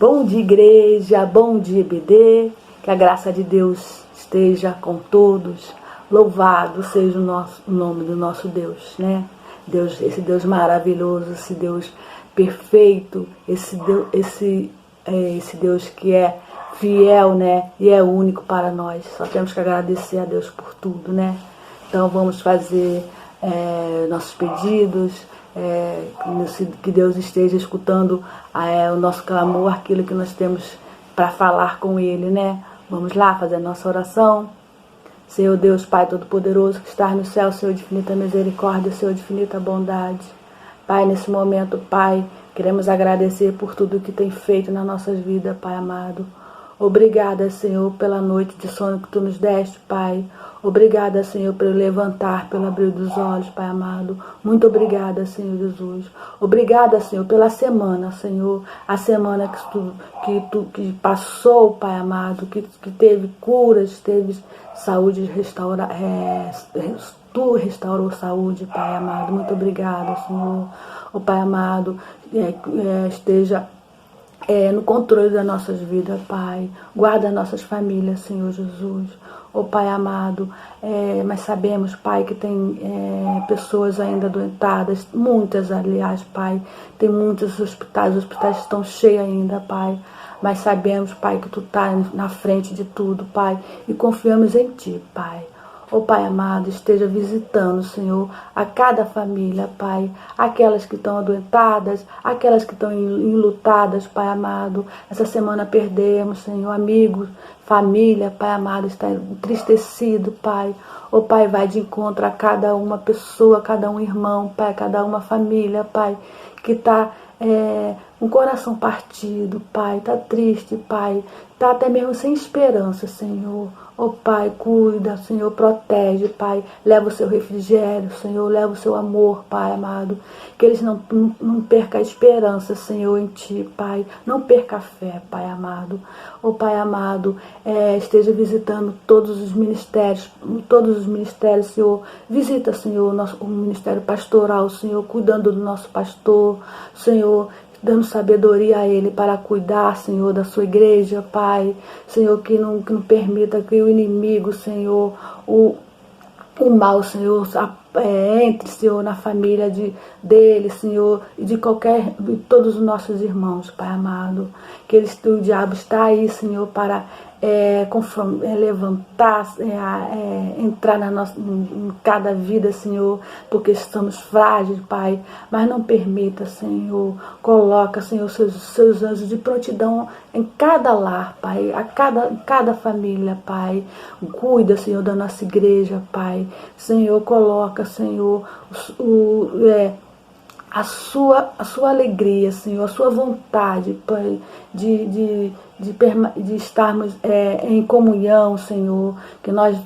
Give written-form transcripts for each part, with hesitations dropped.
Bom dia, igreja, bom dia, EBD, que a graça de Deus esteja com todos. Louvado seja o nome do nosso Deus, né? Deus, esse Deus maravilhoso, esse Deus perfeito, esse Deus que é fiel, né? E é único para nós. Só temos que agradecer a Deus por tudo, né? Então vamos fazer nossos pedidos, que Deus esteja escutando o nosso clamor, aquilo que nós temos para falar com Ele, né? Vamos lá fazer a nossa oração. Senhor Deus, Pai Todo-Poderoso, que estás no céu, Senhor de infinita misericórdia, Senhor de infinita bondade. Pai, nesse momento, Pai, queremos agradecer por tudo que tem feito nas nossas vidas, Pai amado. Obrigada, Senhor, pela noite de sono que Tu nos deste, Pai. Obrigada, Senhor, pelo levantar, pelo abrir dos olhos, Pai amado. Muito obrigada, Senhor Jesus. Obrigada, Senhor, pela semana, Senhor. A semana que passou, Pai amado, que teve curas, teve saúde, Tu restaurou saúde, Pai amado. Muito obrigada, Senhor. O Pai amado, esteja no controle das nossas vidas, Pai. Guarda nossas famílias, Senhor Jesus. Ó Pai amado, mas sabemos, Pai, que tem pessoas ainda adoentadas, muitas, aliás, Pai. Tem muitos hospitais, os hospitais estão cheios ainda, Pai. Mas sabemos, Pai, que Tu está na frente de tudo, Pai. E confiamos em Ti, Pai. Ó Pai amado, esteja visitando, Senhor, a cada família, Pai. Aquelas que estão adoentadas, aquelas que estão enlutadas, Pai amado. Essa semana perdemos, Senhor, amigos, família, Pai amado, está entristecido, Pai. Ó Pai, vai de encontro a cada uma pessoa, cada um irmão, Pai, cada uma família, Pai, que está um coração partido, Pai, está triste, Pai, está até mesmo sem esperança, Senhor. Ó Pai, cuida, Senhor, protege, Pai, leva o Seu refrigério, Senhor, leva o Seu amor, Pai amado, que eles não percam a esperança, Senhor, em Ti, Pai, não perca a fé, Pai amado. Ó Pai amado, esteja visitando todos os ministérios, Senhor, visita, Senhor, o ministério pastoral, Senhor, cuidando do nosso pastor, Senhor, dando sabedoria a Ele para cuidar, Senhor, da Sua igreja, Pai. Senhor, que não permita que o inimigo, Senhor, o mal, Senhor, entre, Senhor, na família dele, Senhor, e de todos os nossos irmãos, Pai amado. Que o diabo está aí, Senhor, para levantar, entrar em cada vida, Senhor, porque estamos frágeis, Pai, mas não permita, Senhor, coloca, Senhor, seus anjos de prontidão em cada lar, Pai, cada família, Pai, cuida, Senhor, da nossa igreja, Pai, Senhor, coloca, Senhor, a sua alegria, Senhor, a sua vontade, Pai, de estarmos em comunhão, Senhor, que nós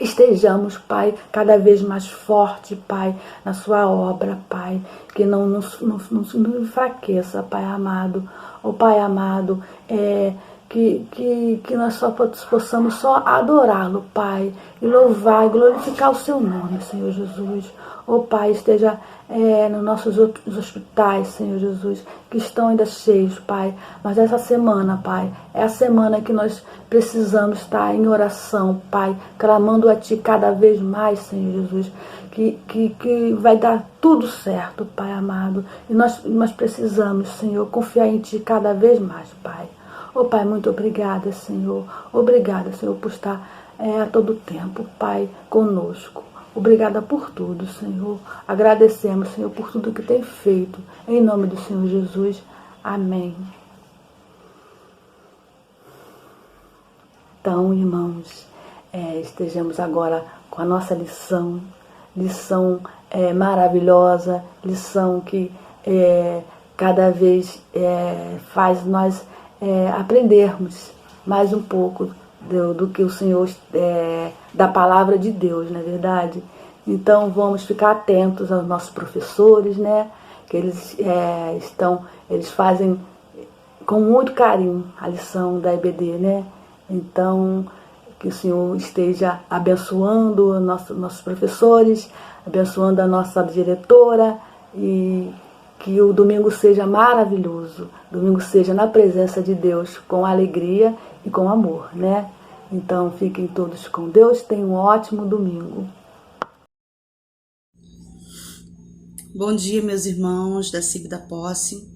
estejamos, Pai, cada vez mais forte, Pai, na Sua obra, Pai, que não nos enfraqueça, Pai amado. Ó Pai amado, que nós só possamos só adorá-lo, Pai, e louvar e glorificar o Seu nome, Senhor Jesus. Ó Pai, esteja nos nossos hospitais, Senhor Jesus, que estão ainda cheios, Pai. Mas essa semana, Pai, é a semana que nós precisamos estar em oração, Pai, clamando a Ti cada vez mais, Senhor Jesus, que vai dar tudo certo, Pai amado. E nós precisamos, Senhor, confiar em Ti cada vez mais, Pai. Ó Pai, muito obrigada, Senhor. Obrigada, Senhor, por estar a todo tempo, Pai, conosco. Obrigada por tudo, Senhor. Agradecemos, Senhor, por tudo que tem feito. Em nome do Senhor Jesus. Amém. Então, irmãos, estejamos agora com a nossa lição maravilhosa, lição que cada vez faz nós aprendermos mais um pouco do que o Senhor, da palavra de Deus, não é verdade? Então vamos ficar atentos aos nossos professores, né? Que eles fazem com muito carinho a lição da EBD, né? Então que o Senhor esteja abençoando os nossos professores, abençoando a nossa diretora e Que o domingo seja maravilhoso, domingo seja na presença de Deus, com alegria e com amor, né? Então fiquem todos com Deus, tenham um ótimo domingo. Bom dia, meus irmãos da SIG da Posse.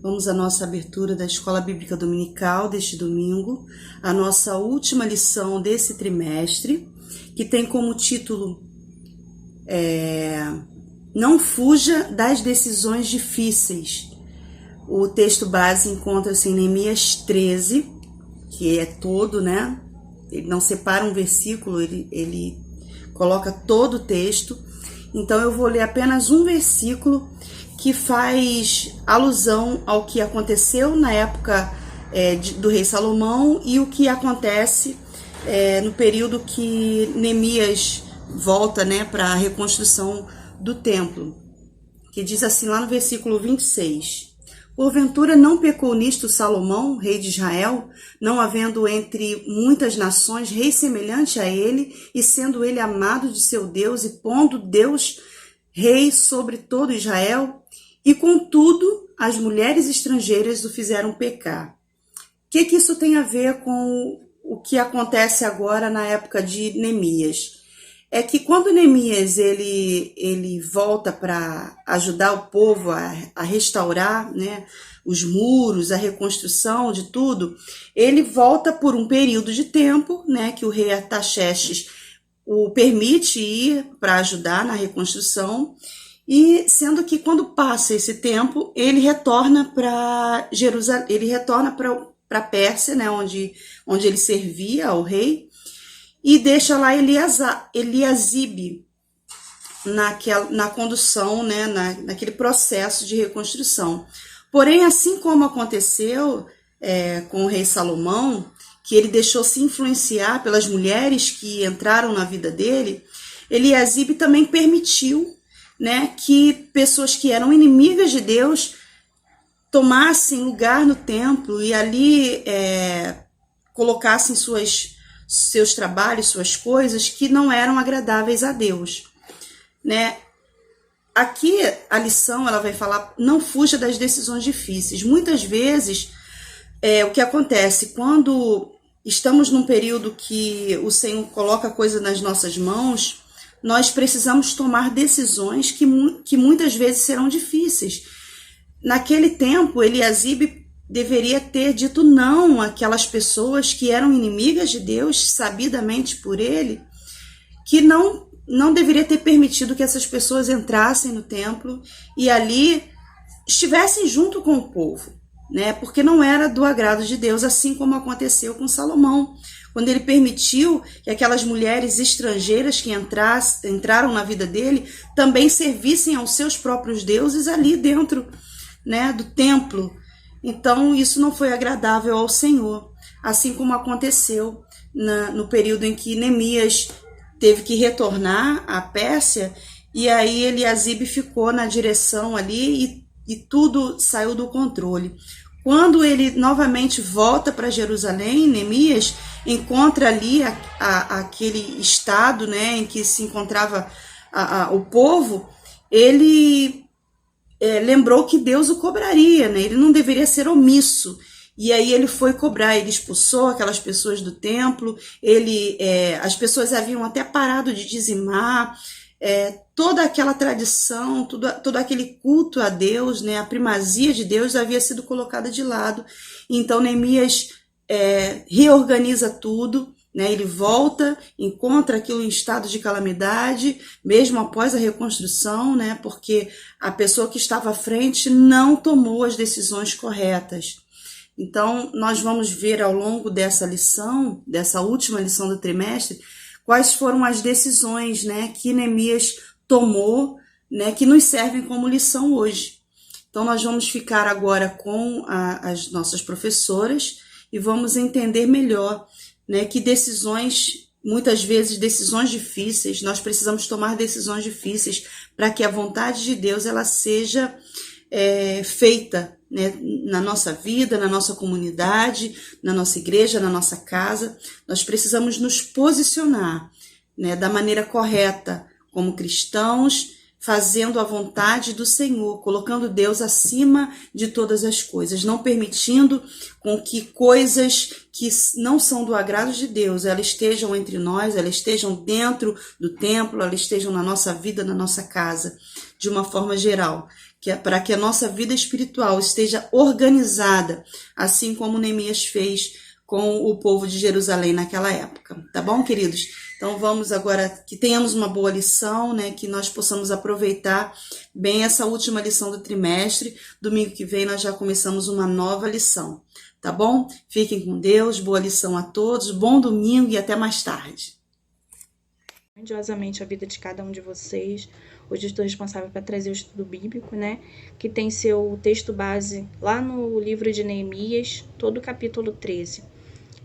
Vamos à nossa abertura da Escola Bíblica Dominical deste domingo, a nossa última lição desse trimestre, que tem como título Não fuja das decisões difíceis. O texto base encontra-se em Neemias 13, que é todo, né? Ele não separa um versículo, ele coloca todo o texto. Então eu vou ler apenas um versículo que faz alusão ao que aconteceu na época do rei Salomão e o que acontece no período que Neemias volta, né, para a reconstrução do templo, que diz assim lá no versículo 26: Porventura não pecou nisto Salomão, rei de Israel, não havendo entre muitas nações rei semelhante a ele, e sendo ele amado de seu Deus, e pondo Deus rei sobre todo Israel? E contudo, as mulheres estrangeiras o fizeram pecar. O que isso tem a ver com o que acontece agora na época de Neemias? É que quando Neemias ele volta para ajudar o povo a restaurar, né, os muros, a reconstrução de tudo, ele volta por um período de tempo, né, que o rei Artaxerxes o permite ir para ajudar na reconstrução, e sendo que quando passa esse tempo, ele retorna para Jerusalém, ele retorna para a Pérsia, né, onde ele servia ao rei, e deixa lá Eliasibe na condução, né, naquele processo de reconstrução. Porém, assim como aconteceu com o rei Salomão, que ele deixou se influenciar pelas mulheres que entraram na vida dele, Eliasibe também permitiu, né, que pessoas que eram inimigas de Deus tomassem lugar no templo e ali colocassem seus trabalhos, suas coisas que não eram agradáveis a Deus, né? Aqui a lição ela vai falar: não fuja das decisões difíceis. Muitas vezes o que acontece quando estamos num período que o Senhor coloca a coisa nas nossas mãos, nós precisamos tomar decisões que muitas vezes serão difíceis. Naquele tempo, Eliasibe deveria ter dito não àquelas pessoas que eram inimigas de Deus, sabidamente por ele, que não deveria ter permitido que essas pessoas entrassem no templo e ali estivessem junto com o povo, né? Porque não era do agrado de Deus, assim como aconteceu com Salomão, quando ele permitiu que aquelas mulheres estrangeiras que entraram na vida dele também servissem aos seus próprios deuses ali dentro, né, do templo. Então, isso não foi agradável ao Senhor, assim como aconteceu no período em que Neemias teve que retornar à Pérsia, e aí Eliasibe ficou na direção ali e tudo saiu do controle. Quando ele novamente volta para Jerusalém, Neemias encontra ali aquele estado, né, em que se encontrava o povo, ele lembrou que Deus o cobraria, né? Ele não deveria ser omisso. E aí ele foi cobrar, ele expulsou aquelas pessoas do templo, as pessoas haviam até parado de dizimar, toda aquela tradição, todo aquele culto a Deus, né? A primazia de Deus havia sido colocada de lado. Então Neemias reorganiza tudo, né? Ele volta, encontra aquilo em estado de calamidade, mesmo após a reconstrução, né? Porque a pessoa que estava à frente não tomou as decisões corretas. Então, nós vamos ver ao longo dessa lição, dessa última lição do trimestre, quais foram as decisões, né, que Neemias tomou, né, que nos servem como lição hoje. Então, nós vamos ficar agora com as nossas professoras e vamos entender melhor, né, que decisões, muitas vezes decisões difíceis, nós precisamos tomar decisões difíceis para que a vontade de Deus ela seja feita, né, na nossa vida, na nossa comunidade, na nossa igreja, na nossa casa. Nós precisamos nos posicionar, né, da maneira correta como cristãos, fazendo a vontade do Senhor, colocando Deus acima de todas as coisas, não permitindo com que coisas que não são do agrado de Deus, elas estejam entre nós, elas estejam dentro do templo, elas estejam na nossa vida, na nossa casa, de uma forma geral, para que a nossa vida espiritual esteja organizada, assim como Neemias fez com o povo de Jerusalém naquela época, tá bom, queridos? Então vamos agora, que tenhamos uma boa lição, né? Que nós possamos aproveitar bem essa última lição do trimestre. Domingo que vem nós já começamos uma nova lição, tá bom? Fiquem com Deus, boa lição a todos, bom domingo e até mais tarde. Grandiosamente a vida de cada um de vocês. Hoje eu estou responsável para trazer o estudo bíblico, né? Que tem seu texto base lá no livro de Neemias, todo o capítulo 13.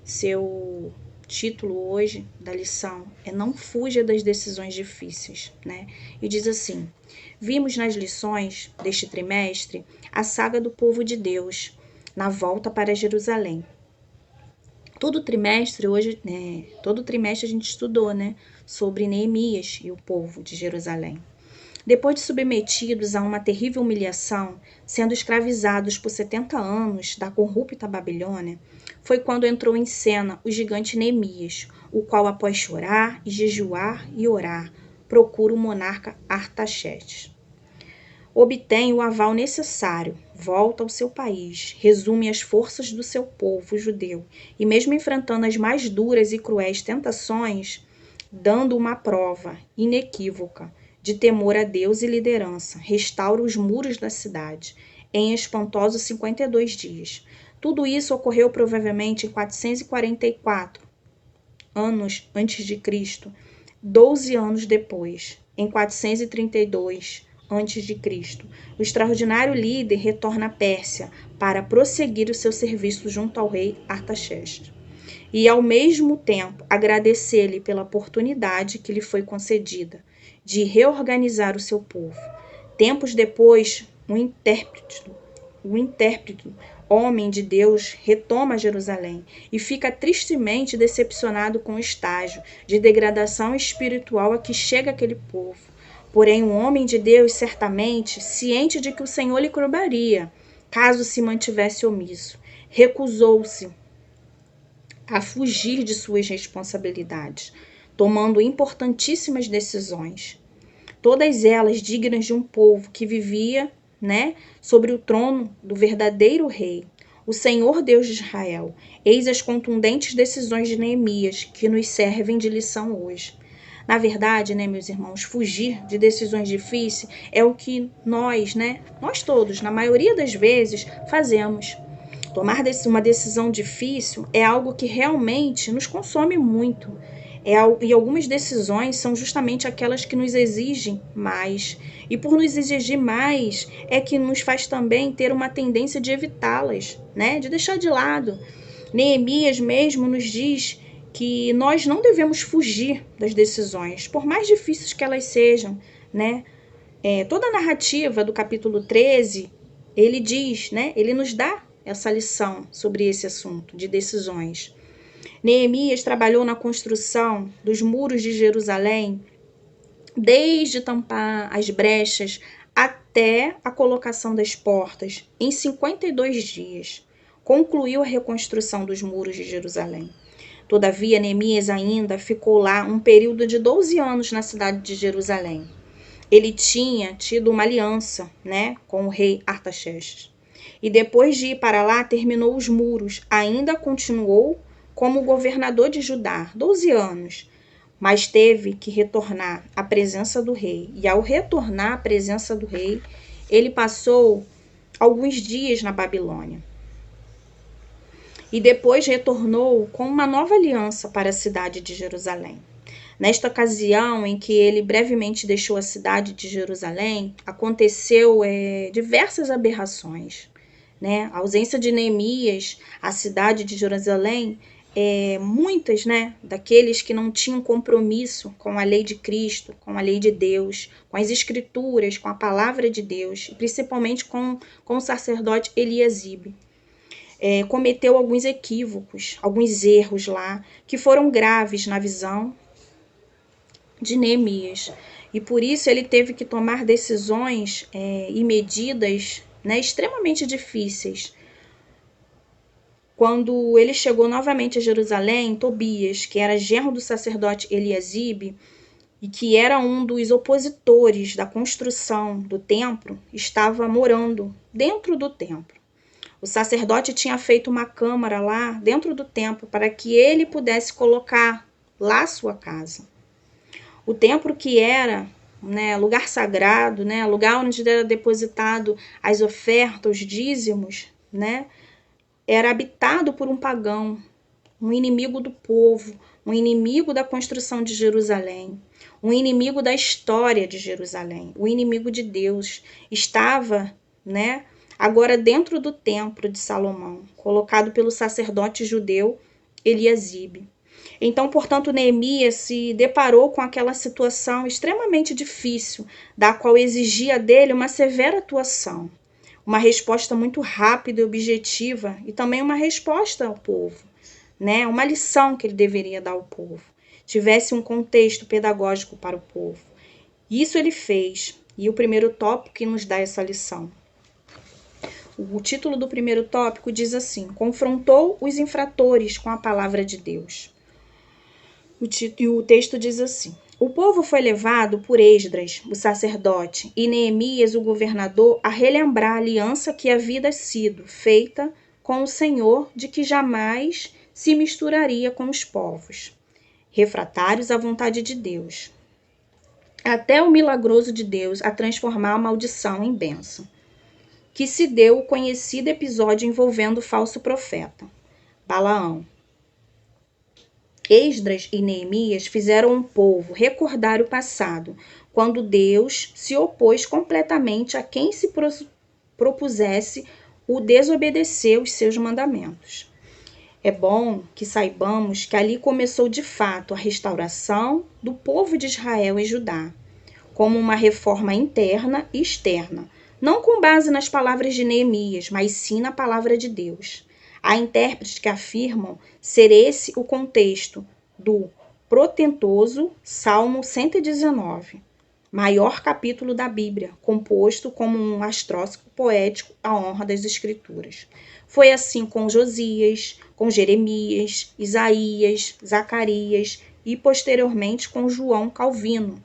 Seu título hoje da lição é Não Fuja das Decisões Difíceis, né? E diz assim: vimos nas lições deste trimestre a saga do povo de Deus na volta para Jerusalém. Todo trimestre a gente estudou, né, sobre Neemias e o povo de Jerusalém. Depois de submetidos a uma terrível humilhação, sendo escravizados por 70 anos da corrupta Babilônia, foi quando entrou em cena o gigante Neemias, o qual, após chorar e jejuar e orar, procura o monarca Artaxerxes. Obtém o aval necessário, volta ao seu país, resume as forças do seu povo judeu e, mesmo enfrentando as mais duras e cruéis tentações, dando uma prova inequívoca de temor a Deus e liderança, restaura os muros da cidade em espantosos 52 dias. Tudo isso ocorreu provavelmente em 444 anos antes de Cristo, 12 anos depois, em 432 antes de Cristo. O extraordinário líder retorna à Pérsia para prosseguir o seu serviço junto ao rei Artaxerxes e, ao mesmo tempo, agradecer-lhe pela oportunidade que lhe foi concedida de reorganizar o seu povo. Tempos depois, o intérprete, homem de Deus, retoma Jerusalém e fica tristemente decepcionado com o estágio de degradação espiritual a que chega aquele povo. Porém, um homem de Deus, certamente, ciente de que o Senhor lhe cobraria, caso se mantivesse omisso, recusou-se a fugir de suas responsabilidades, tomando importantíssimas decisões, todas elas dignas de um povo que vivia, sobre o trono do verdadeiro rei, o Senhor Deus de Israel. Eis as contundentes decisões de Neemias que nos servem de lição hoje. Na verdade, meus irmãos, fugir de decisões difíceis é o que nós todos, na maioria das vezes, fazemos. Tomar uma decisão difícil é algo que realmente nos consome muito. E algumas decisões são justamente aquelas que nos exigem mais. E por nos exigir mais, é que nos faz também ter uma tendência de evitá-las, de deixar de lado. Neemias mesmo nos diz que nós não devemos fugir das decisões, por mais difíceis que elas sejam, toda a narrativa do capítulo 13, ele diz, ele nos dá essa lição sobre esse assunto de decisões. Neemias trabalhou na construção dos muros de Jerusalém, desde tampar as brechas até a colocação das portas, em 52 dias. Concluiu a reconstrução dos muros de Jerusalém. Todavia, Neemias ainda ficou lá um período de 12 anos na cidade de Jerusalém. Ele tinha tido uma aliança, com o rei Artaxerxes. E depois de ir para lá, terminou os muros. Ainda continuou como governador de Judá, 12 anos, mas teve que retornar à presença do rei. E ao retornar à presença do rei, ele passou alguns dias na Babilônia. E depois retornou com uma nova aliança para a cidade de Jerusalém. Nesta ocasião em que ele brevemente deixou a cidade de Jerusalém, aconteceu diversas aberrações. A ausência de Neemias, a cidade de Jerusalém, muitas daqueles que não tinham compromisso com a lei de Cristo, com a lei de Deus, com as escrituras, com a palavra de Deus, e principalmente com o sacerdote Eliasibe. Cometeu alguns equívocos, alguns erros lá, que foram graves na visão de Neemias. e por isso ele teve que tomar decisões e medidas, né, extremamente difíceis. Quando ele chegou novamente a Jerusalém, Tobias, que era genro do sacerdote Eliasibe e que era um dos opositores da construção do templo, estava morando dentro do templo. O sacerdote tinha feito uma câmara lá dentro do templo para que ele pudesse colocar lá sua casa. O templo, que era, né, lugar sagrado, né, lugar onde era depositado as ofertas, os dízimos, né, era habitado por um pagão, um inimigo do povo, um inimigo da construção de Jerusalém, um inimigo da história de Jerusalém, o inimigo de Deus. Estava, né, agora dentro do templo de Salomão, colocado pelo sacerdote judeu Eliasibe. Então, portanto, Neemias se deparou com aquela situação extremamente difícil, da qual exigia dele uma severa atuação, uma resposta muito rápida e objetiva, e também uma resposta ao povo, né? Uma lição que ele deveria dar ao povo, tivesse um contexto pedagógico para o povo. Isso ele fez, e o primeiro tópico que nos dá essa lição. O título do primeiro tópico diz assim: confrontou os infratores com a palavra de Deus. E o texto diz assim: o povo foi levado por Esdras, o sacerdote, e Neemias, o governador, a relembrar a aliança que havia sido feita com o Senhor, de que jamais se misturaria com os povos, refratários à vontade de Deus, até o milagroso de Deus a transformar a maldição em bênção, que se deu o conhecido episódio envolvendo o falso profeta, Balaão. Esdras e Neemias fizeram o povo recordar o passado, quando Deus se opôs completamente a quem se propusesse o desobedecer os seus mandamentos. É bom que saibamos que ali começou de fato a restauração do povo de Israel e Judá, como uma reforma interna e externa, não com base nas palavras de Neemias, mas sim na palavra de Deus. Há intérpretes que afirmam ser esse o contexto do protentoso Salmo 119, maior capítulo da Bíblia, composto como um astróstico poético à honra das Escrituras. Foi assim com Josias, com Jeremias, Isaías, Zacarias e posteriormente com João Calvino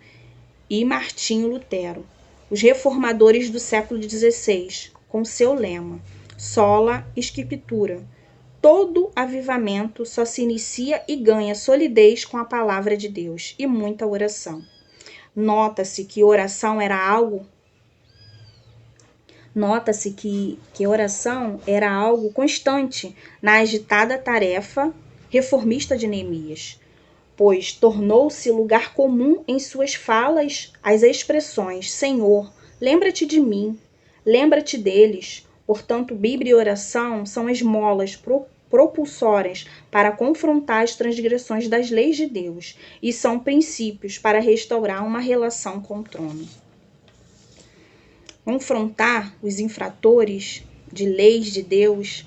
e Martinho Lutero, os reformadores do século XVI, com seu lema Sola Scriptura. Todo avivamento só se inicia e ganha solidez com a palavra de Deus e muita oração. Nota-se que oração era algo constante na agitada tarefa reformista de Neemias, pois tornou-se lugar comum em suas falas as expressões: Senhor, lembra-te de mim, lembra-te deles. Portanto, Bíblia e oração são esmolas propulsoras para confrontar as transgressões das leis de Deus e são princípios para restaurar uma relação com o trono. Confrontar os infratores de leis de Deus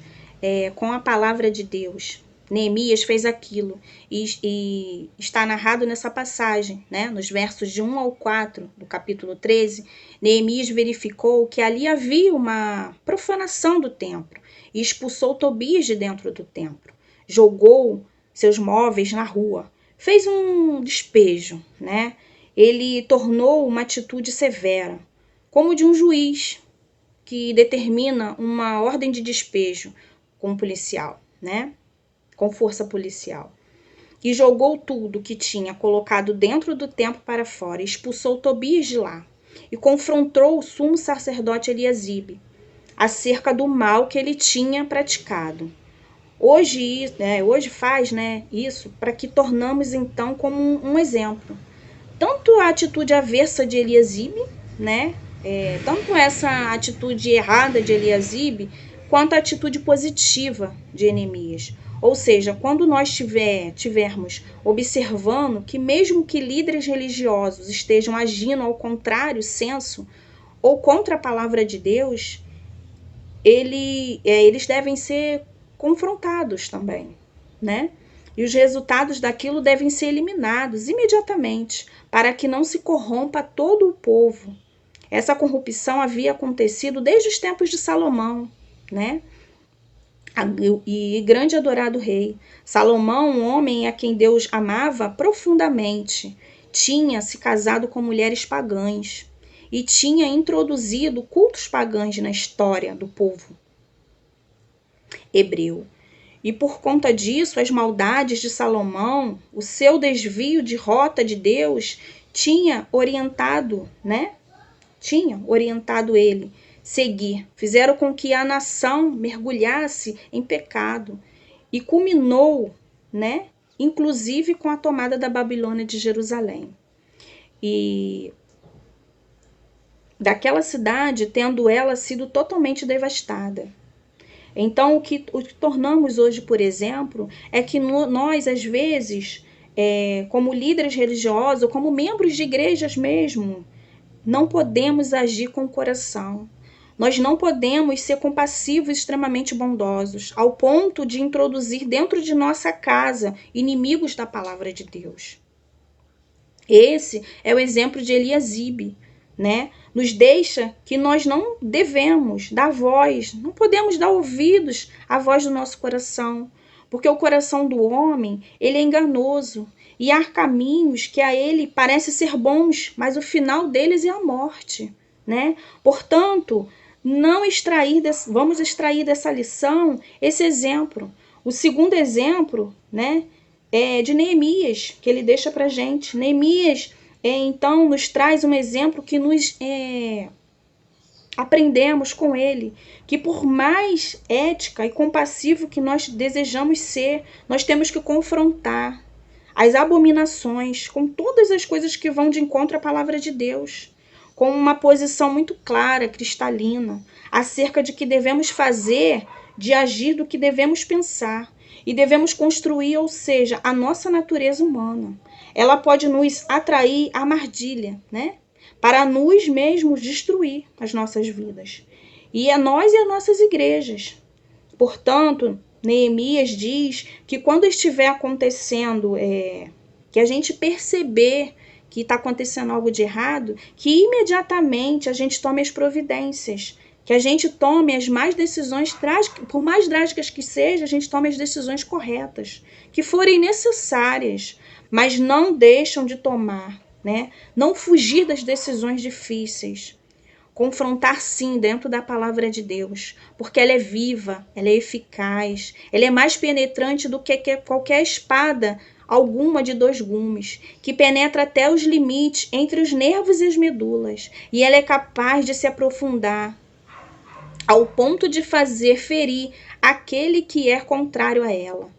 com a palavra de Deus. Neemias fez aquilo e está narrado nessa passagem, né? Nos versos de 1 ao 4 do capítulo 13, Neemias verificou que ali havia uma profanação do templo e expulsou Tobias de dentro do templo, jogou seus móveis na rua, fez um despejo, né? Ele tornou uma atitude severa, como de um juiz que determina uma ordem de despejo com policial, né? Com força policial. E jogou tudo que tinha colocado dentro do templo para fora, expulsou Tobias de lá e confrontou o sumo sacerdote Eliasibe acerca do mal que ele tinha praticado. Hoje faz, né, isso para que tornamos então como um exemplo. Tanto a atitude avessa de Eliasibe, né, tanto essa atitude errada de Eliasibe, quanto a atitude positiva de Neemias. Ou seja, quando nós tivermos observando que mesmo que líderes religiosos estejam agindo ao contrário senso ou contra a palavra de Deus, eles devem ser confrontados também, né? E os resultados daquilo devem ser eliminados imediatamente, para que não se corrompa todo o povo. Essa corrupção havia acontecido desde os tempos de Salomão, né? E grande adorado rei. Salomão, um homem a quem Deus amava profundamente, tinha se casado com mulheres pagãs e tinha introduzido cultos pagãos na história do povo hebreu. E por conta disso, as maldades de Salomão, o seu desvio de rota de Deus, tinha orientado ele seguir. Fizeram com que a nação mergulhasse em pecado. E culminou, inclusive com a tomada da Babilônia de Jerusalém. E daquela cidade, tendo ela sido totalmente devastada. Então, o que tornamos hoje, por exemplo, é que nós, às vezes, como líderes religiosos, ou como membros de igrejas mesmo, não podemos agir com o coração. Nós não podemos ser compassivos e extremamente bondosos, ao ponto de introduzir dentro de nossa casa inimigos da palavra de Deus. Esse é o exemplo de Eliasibe, nos deixa que nós não devemos dar voz, não podemos dar ouvidos à voz do nosso coração, porque o coração do homem, ele é enganoso, e há caminhos que a ele parecem ser bons, mas o final deles é a morte, Portanto, vamos extrair dessa lição esse exemplo. O segundo exemplo, é de Neemias, que ele deixa para a gente. Neemias, então, nos traz um exemplo que nós aprendemos com ele, que por mais ética e compassivo que nós desejamos ser, nós temos que confrontar as abominações com todas as coisas que vão de encontro à palavra de Deus, com uma posição muito clara, cristalina, acerca de que devemos fazer, de agir do que devemos pensar, e devemos construir, ou seja, a nossa natureza humana. Ela pode nos atrair à armadilha, para nós mesmos destruir as nossas vidas. E a nós e as nossas igrejas. Portanto, Neemias diz que quando estiver acontecendo, que a gente perceber que está acontecendo algo de errado, que imediatamente a gente tome as providências, que a gente tome as mais decisões trágicas, por mais drásticas que sejam, a gente tome as decisões corretas, que forem necessárias, mas não deixam de tomar, não fugir das decisões difíceis. Confrontar sim dentro da palavra de Deus, porque ela é viva, ela é eficaz, ela é mais penetrante do que qualquer espada alguma de 2 gumes, que penetra até os limites entre os nervos e as medulas, e ela é capaz de se aprofundar ao ponto de fazer ferir aquele que é contrário a ela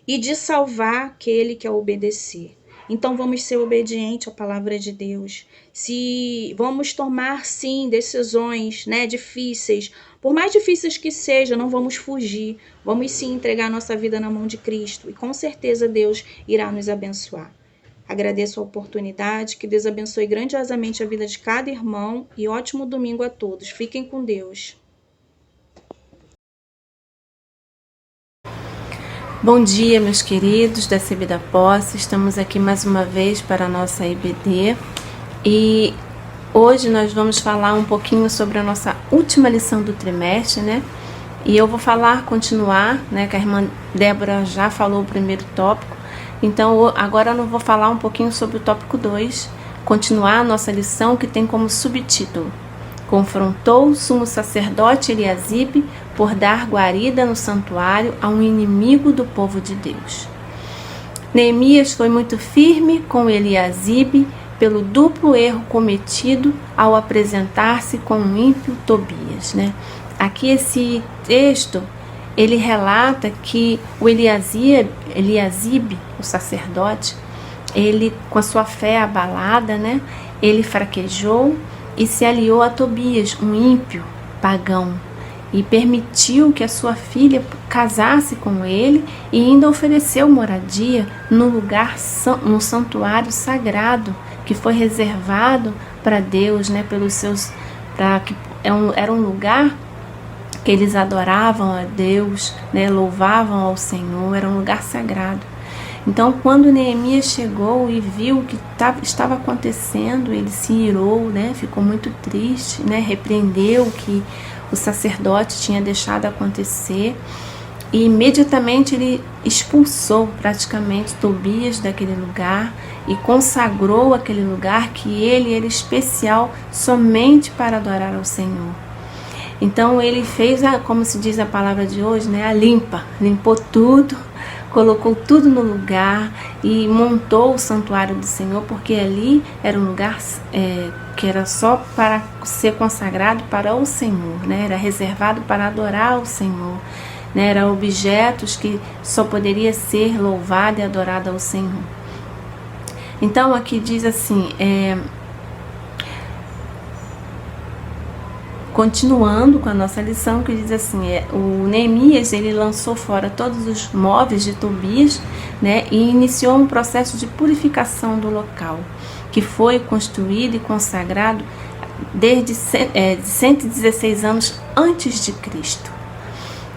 e de salvar aquele que a obedecer. Então vamos ser obedientes à palavra de Deus. Se vamos tomar sim decisões, difíceis, por mais difíceis que sejam, não vamos fugir. Vamos sim entregar nossa vida na mão de Cristo e com certeza Deus irá nos abençoar. Agradeço a oportunidade, que Deus abençoe grandiosamente a vida de cada irmão e ótimo domingo a todos. Fiquem com Deus. Bom dia, meus queridos da CB da Posse. Estamos aqui mais uma vez para a nossa IBD e hoje nós vamos falar um pouquinho sobre a nossa última lição do trimestre, E eu vou continuar, que a irmã Débora já falou o primeiro tópico, então agora eu vou falar um pouquinho sobre o tópico 2, continuar a nossa lição que tem como subtítulo: Confrontou o sumo sacerdote Eliasibe por dar guarida no santuário a um inimigo do povo de Deus. Neemias foi muito firme com Eliasibe pelo duplo erro cometido ao apresentar-se com o ímpio Tobias. Aqui esse texto, ele relata que o Eliasibe, o sacerdote, ele com a sua fé abalada, ele fraquejou e se aliou a Tobias, um ímpio pagão, e permitiu que a sua filha casasse com ele e ainda ofereceu moradia no santuário sagrado que foi reservado para Deus, era um lugar que eles adoravam a Deus, louvavam ao Senhor, era um lugar sagrado. Então, quando Neemias chegou e viu o que estava acontecendo, ele se irou, né? Ficou muito triste, né? Repreendeu o que o sacerdote tinha deixado acontecer e imediatamente ele expulsou praticamente Tobias daquele lugar e consagrou aquele lugar que ele era especial somente para adorar ao Senhor. Então ele fez, como se diz a palavra de hoje, né? A limpa, limpou tudo, colocou tudo no lugar e montou o santuário do Senhor, porque ali era um lugar que era só para ser consagrado para o Senhor, né? Era reservado para adorar o Senhor, né? Eram objetos que só poderia ser louvado e adorado ao Senhor. Então aqui diz assim, continuando com a nossa lição, que diz assim, o Neemias, ele lançou fora todos os móveis de Tobias, né, e iniciou um processo de purificação do local, que foi construído e consagrado desde 116 anos antes de Cristo.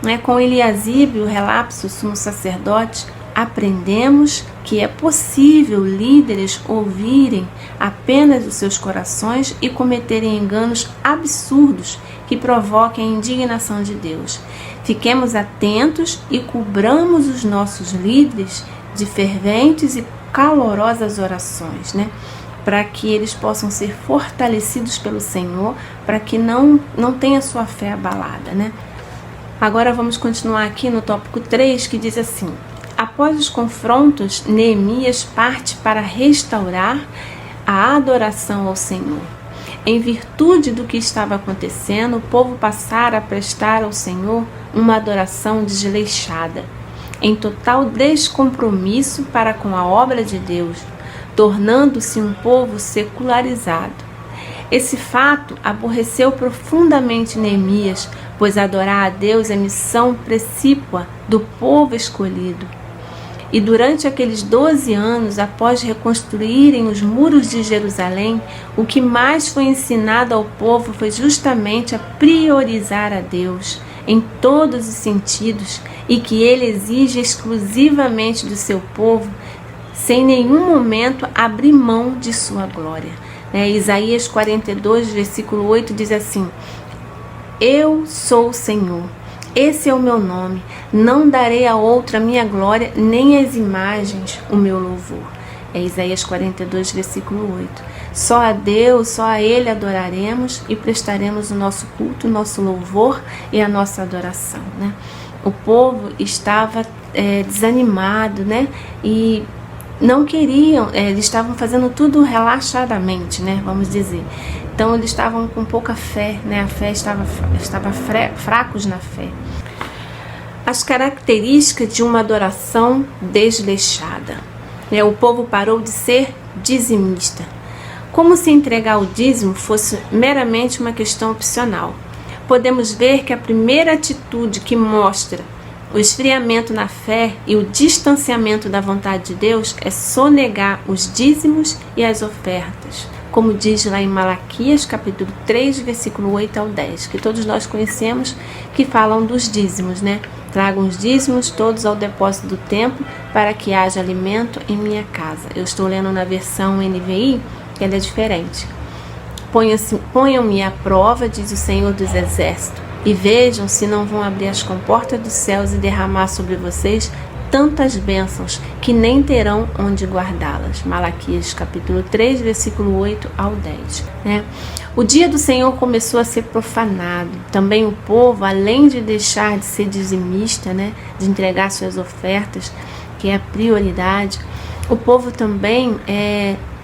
Né, com Eliasibe, o relapso, o sumo sacerdote, aprendemos que é possível líderes ouvirem apenas os seus corações e cometerem enganos absurdos que provoquem a indignação de Deus. Fiquemos atentos e cobramos os nossos líderes de ferventes e calorosas orações, né? Para que eles possam ser fortalecidos pelo Senhor, para que não tenha sua fé abalada, né? Agora vamos continuar aqui no tópico 3, que diz assim: após os confrontos, Neemias parte para restaurar a adoração ao Senhor. Em virtude do que estava acontecendo, o povo passara a prestar ao Senhor uma adoração desleixada, em total descompromisso para com a obra de Deus, tornando-se um povo secularizado. Esse fato aborreceu profundamente Neemias, pois adorar a Deus é missão precípua do povo escolhido. E durante aqueles 12 anos, após reconstruírem os muros de Jerusalém, o que mais foi ensinado ao povo foi justamente a priorizar a Deus em todos os sentidos e que ele exige exclusivamente do seu povo, sem nenhum momento abrir mão de sua glória. Isaías 42, versículo 8 diz assim: eu sou o Senhor, esse é o meu nome, não darei a outra minha glória, nem às imagens o meu louvor. Isaías 42, versículo 8. Só a Deus, só a Ele adoraremos e prestaremos o nosso culto, o nosso louvor e a nossa adoração, né? O povo estava desanimado, né? E não queriam, eles estavam fazendo tudo relaxadamente, né? Vamos dizer. Então eles estavam com pouca fé, né? A fé estava fracos na fé. As características de uma adoração desleixada. O povo parou de ser dizimista. Como se entregar o dízimo fosse meramente uma questão opcional. Podemos ver que a primeira atitude que mostra o esfriamento na fé e o distanciamento da vontade de Deus é sonegar os dízimos e as ofertas, como diz lá em Malaquias, capítulo 3, versículo 8 ao 10, que todos nós conhecemos, que falam dos dízimos, né? Tragam os dízimos todos ao depósito do templo, para que haja alimento em minha casa. Eu estou lendo na versão NVI, que ela é diferente. Ponham-me à prova, diz o Senhor dos Exércitos, e vejam se não vão abrir as comportas dos céus e derramar sobre vocês tantas bênçãos que nem terão onde guardá-las. Malaquias capítulo 3, versículo 8 ao 10. O dia do Senhor começou a ser profanado. Também o povo, além de deixar de ser dizimista, de entregar suas ofertas, que é a prioridade, o povo também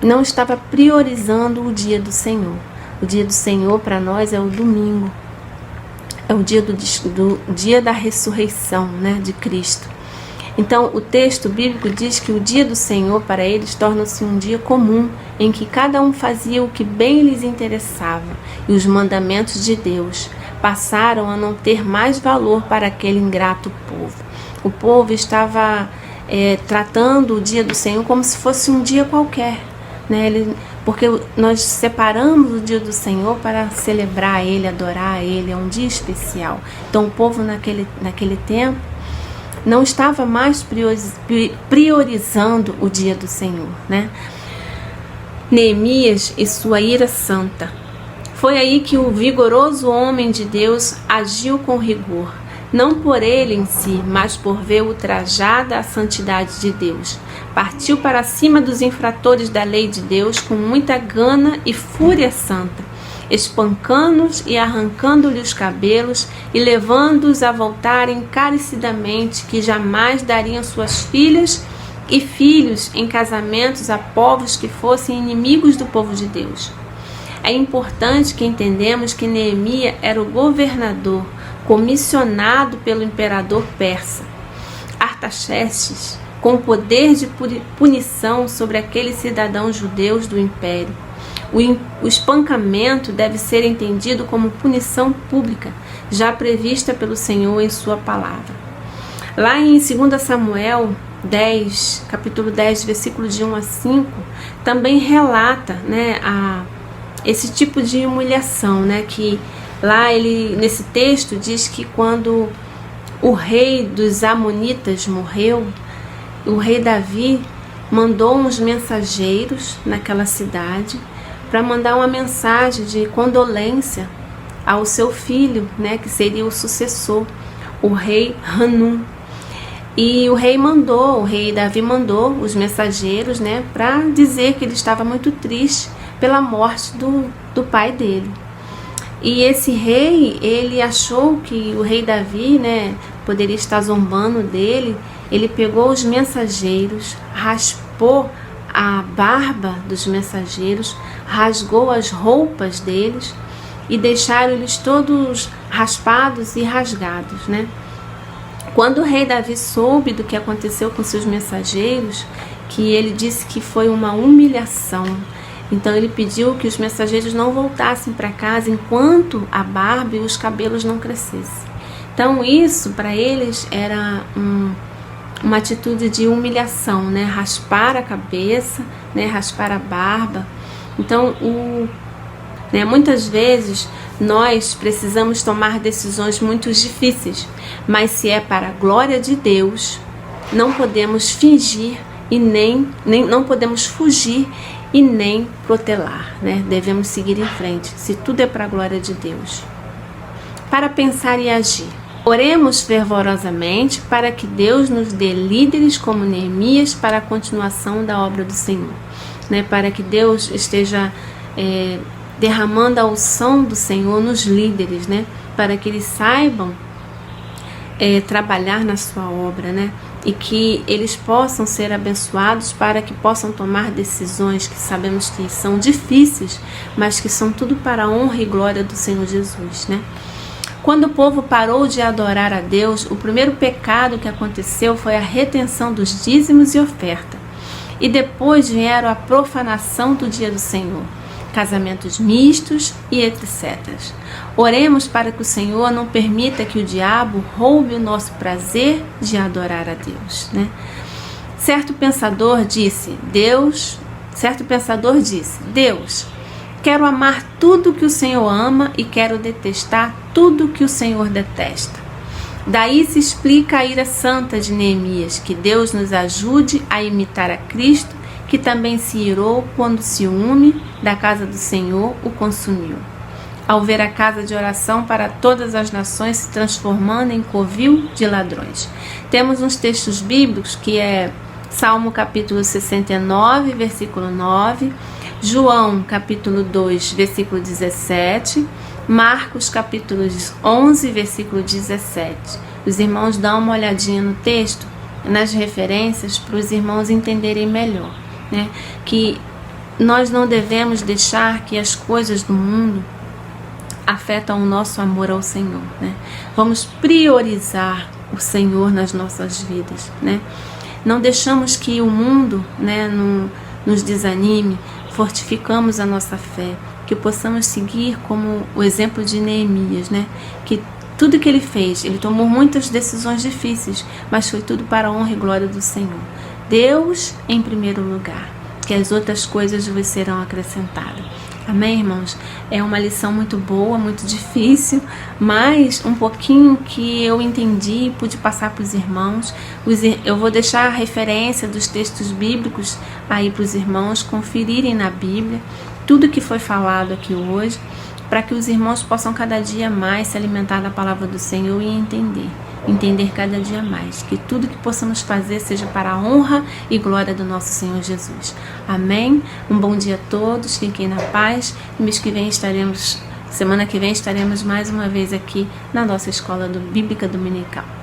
não estava priorizando o dia do Senhor. O dia do Senhor para nós é o domingo. É o dia do dia da ressurreição, de Cristo. Então, o texto bíblico diz que o dia do Senhor para eles torna-se um dia comum, em que cada um fazia o que bem lhes interessava, e os mandamentos de Deus passaram a não ter mais valor para aquele ingrato povo. O povo estava tratando o dia do Senhor como se fosse um dia qualquer, porque nós separamos o dia do Senhor para celebrar Ele, adorar Ele, é um dia especial. Então o povo naquele tempo não estava mais priorizando o dia do Senhor, né? Neemias e sua ira santa. Foi aí que o vigoroso homem de Deus agiu com rigor, não por ele em si, mas por ver ultrajada a santidade de Deus. Partiu para cima dos infratores da lei de Deus com muita gana e fúria santa, espancando-os e arrancando-lhe os cabelos e levando-os a voltar encarecidamente, que jamais dariam suas filhas e filhos em casamentos a povos que fossem inimigos do povo de Deus. É importante que entendamos que Neemias era o governador comissionado pelo imperador persa Artaxerxes, com poder de punição sobre aqueles cidadãos judeus do império. O espancamento deve ser entendido como punição pública, já prevista pelo Senhor em sua palavra. Lá em 2 Samuel 10, capítulo 10, versículo de 1 a 5, também relata, né, esse tipo de humilhação, né, que lá ele, nesse texto, diz que quando o rei dos Amonitas morreu, o rei Davi mandou uns mensageiros naquela cidade para mandar uma mensagem de condolência ao seu filho, né, que seria o sucessor, o rei Hanum. E o rei Davi mandou os mensageiros, né, para dizer que ele estava muito triste pela morte do pai dele. E esse rei, ele achou que o rei Davi, né, poderia estar zombando dele. Ele pegou os mensageiros, raspou a barba dos mensageiros, rasgou as roupas deles e deixaram eles todos raspados e rasgados, né? Quando o rei Davi soube do que aconteceu com seus mensageiros, que ele disse que foi uma humilhação, então ele pediu que os mensageiros não voltassem para casa enquanto a barba e os cabelos não crescessem. Então isso para eles era uma atitude de humilhação, né? Raspar a cabeça, né? Raspar a barba. Então muitas vezes nós precisamos tomar decisões muito difíceis, mas se é para a glória de Deus, não podemos fingir e nem não podemos fugir e nem protelar, né? Devemos seguir em frente, se tudo é para a glória de Deus. Para pensar e agir. Oremos fervorosamente para que Deus nos dê líderes como Neemias para a continuação da obra do Senhor, né? Para que Deus esteja derramando a unção do Senhor nos líderes, né? Para que eles saibam trabalhar na sua obra, né? E que eles possam ser abençoados para que possam tomar decisões que sabemos que são difíceis, mas que são tudo para a honra e glória do Senhor Jesus, né? Quando o povo parou de adorar a Deus, o primeiro pecado que aconteceu foi a retenção dos dízimos e oferta. E depois vieram a profanação do dia do Senhor, casamentos mistos e etc. Oremos para que o Senhor não permita que o diabo roube o nosso prazer de adorar a Deus, né? Certo pensador disse, Deus, quero amar tudo que o Senhor ama e quero detestar tudo que o Senhor detesta. Daí se explica a ira santa de Neemias, que Deus nos ajude a imitar a Cristo, que também se irou quando o ciúme da casa do Senhor o consumiu. Ao ver a casa de oração para todas as nações se transformando em covil de ladrões. Temos uns textos bíblicos que é Salmo capítulo 69, versículo 9, João capítulo 2, versículo 17, Marcos capítulo 11, versículo 17. Os irmãos dão uma olhadinha no texto, nas referências, para os irmãos entenderem melhor, né? Que nós não devemos deixar que as coisas do mundo afetam o nosso amor ao Senhor, né? Vamos priorizar o Senhor nas nossas vidas, né? Não deixamos que o mundo, né, nos desanime, fortificamos a nossa fé, que possamos seguir como o exemplo de Neemias, né? Que tudo que ele fez, ele tomou muitas decisões difíceis, mas foi tudo para a honra e glória do Senhor. Deus em primeiro lugar, que as outras coisas vos serão acrescentadas. Amém, irmãos? É uma lição muito boa, muito difícil, mas um pouquinho que eu entendi e pude passar para os irmãos. Eu vou deixar a referência dos textos bíblicos aí para os irmãos conferirem na Bíblia tudo que foi falado aqui hoje, para que os irmãos possam cada dia mais se alimentar da palavra do Senhor e entender cada dia mais, que tudo que possamos fazer seja para a honra e glória do nosso Senhor Jesus. Amém? Um bom dia a todos, fiquem na paz. Semana que vem estaremos mais uma vez aqui na nossa escola bíblica dominical.